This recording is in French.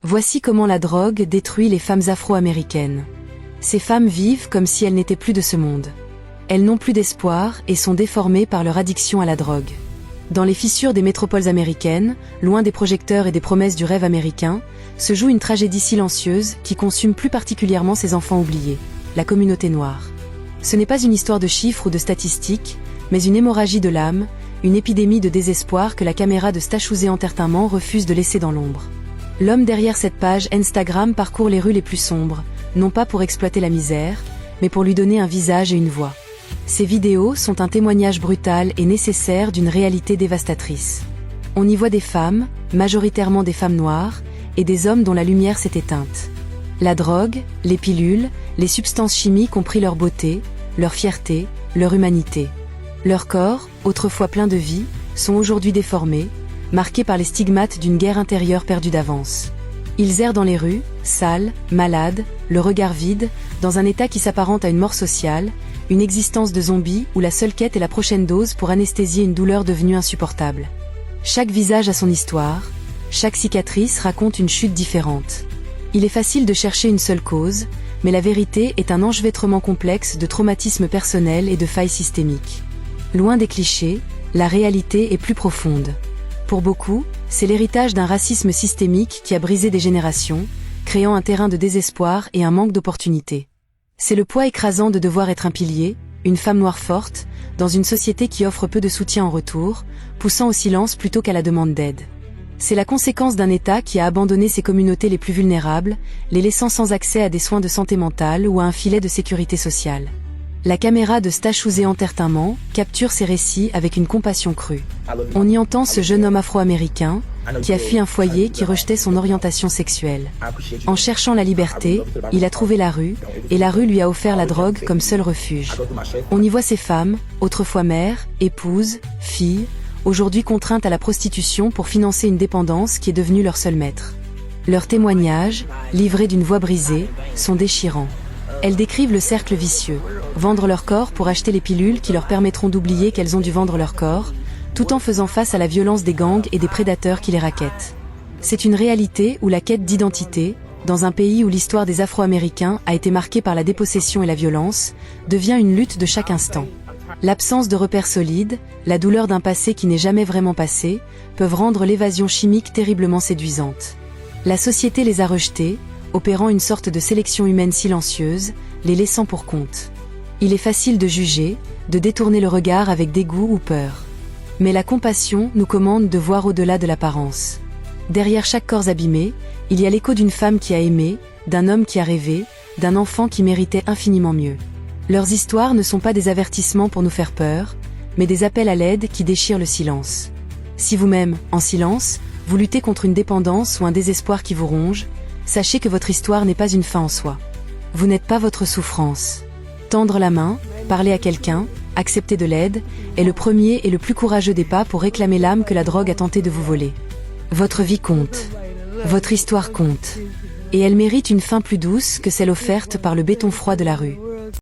Voici comment la drogue détruit les femmes afro-américaines. Ces femmes vivent comme si elles n'étaient plus de ce monde. Elles n'ont plus d'espoir et sont déformées par leur addiction à la drogue. Dans les fissures des métropoles américaines, loin des projecteurs et des promesses du rêve américain, se joue une tragédie silencieuse qui consume plus particulièrement ces enfants oubliés, la communauté noire. Ce n'est pas une histoire de chiffres ou de statistiques, mais une hémorragie de l'âme, une épidémie de désespoir que la caméra de Stashuzé Entertainment refuse de laisser dans l'ombre. L'homme derrière cette page Instagram parcourt les rues les plus sombres, non pas pour exploiter la misère, mais pour lui donner un visage et une voix. Ces vidéos sont un témoignage brutal et nécessaire d'une réalité dévastatrice. On y voit des femmes, majoritairement des femmes noires, et des hommes dont la lumière s'est éteinte. La drogue, les pilules, les substances chimiques ont pris leur beauté, leur fierté, leur humanité. Leurs corps, autrefois pleins de vie, sont aujourd'hui déformés, marqués par les stigmates d'une guerre intérieure perdue d'avance. Ils errent dans les rues, sales, malades, le regard vide, dans un état qui s'apparente à une mort sociale, une existence de zombies où la seule quête est la prochaine dose pour anesthésier une douleur devenue insupportable. Chaque visage a son histoire, chaque cicatrice raconte une chute différente. Il est facile de chercher une seule cause, mais la vérité est un enchevêtrement complexe de traumatismes personnels et de failles systémiques. Loin des clichés, la réalité est plus profonde. Pour beaucoup, c'est l'héritage d'un racisme systémique qui a brisé des générations, créant un terrain de désespoir et un manque d'opportunités. C'est le poids écrasant de devoir être un pilier, une femme noire forte, dans une société qui offre peu de soutien en retour, poussant au silence plutôt qu'à la demande d'aide. C'est la conséquence d'un État qui a abandonné ses communautés les plus vulnérables, les laissant sans accès à des soins de santé mentale ou à un filet de sécurité sociale. La caméra de Stashuzé Entertainment capture ces récits avec une compassion crue. On y entend ce jeune homme afro-américain, qui a fui un foyer qui rejetait son orientation sexuelle. En cherchant la liberté, il a trouvé la rue, et la rue lui a offert la drogue comme seul refuge. On y voit ces femmes, autrefois mères, épouses, filles, aujourd'hui contraintes à la prostitution pour financer une dépendance qui est devenue leur seul maître. Leurs témoignages, livrés d'une voix brisée, sont déchirants. Elles décrivent le cercle vicieux, vendre leur corps pour acheter les pilules qui leur permettront d'oublier qu'elles ont dû vendre leur corps, tout en faisant face à la violence des gangs et des prédateurs qui les rackettent. C'est une réalité où la quête d'identité, dans un pays où l'histoire des Afro-Américains a été marquée par la dépossession et la violence, devient une lutte de chaque instant. L'absence de repères solides, la douleur d'un passé qui n'est jamais vraiment passé, peuvent rendre l'évasion chimique terriblement séduisante. La société les a rejetés, opérant une sorte de sélection humaine silencieuse, les laissant pour compte. Il est facile de juger, de détourner le regard avec dégoût ou peur. Mais la compassion nous commande de voir au-delà de l'apparence. Derrière chaque corps abîmé, il y a l'écho d'une femme qui a aimé, d'un homme qui a rêvé, d'un enfant qui méritait infiniment mieux. Leurs histoires ne sont pas des avertissements pour nous faire peur, mais des appels à l'aide qui déchirent le silence. Si vous-même, en silence, vous luttez contre une dépendance ou un désespoir qui vous ronge, sachez que votre histoire n'est pas une fin en soi. Vous n'êtes pas votre souffrance. Tendre la main, parler à quelqu'un, accepter de l'aide, est le premier et le plus courageux des pas pour réclamer l'âme que la drogue a tenté de vous voler. Votre vie compte. Votre histoire compte. Et elle mérite une fin plus douce que celle offerte par le béton froid de la rue.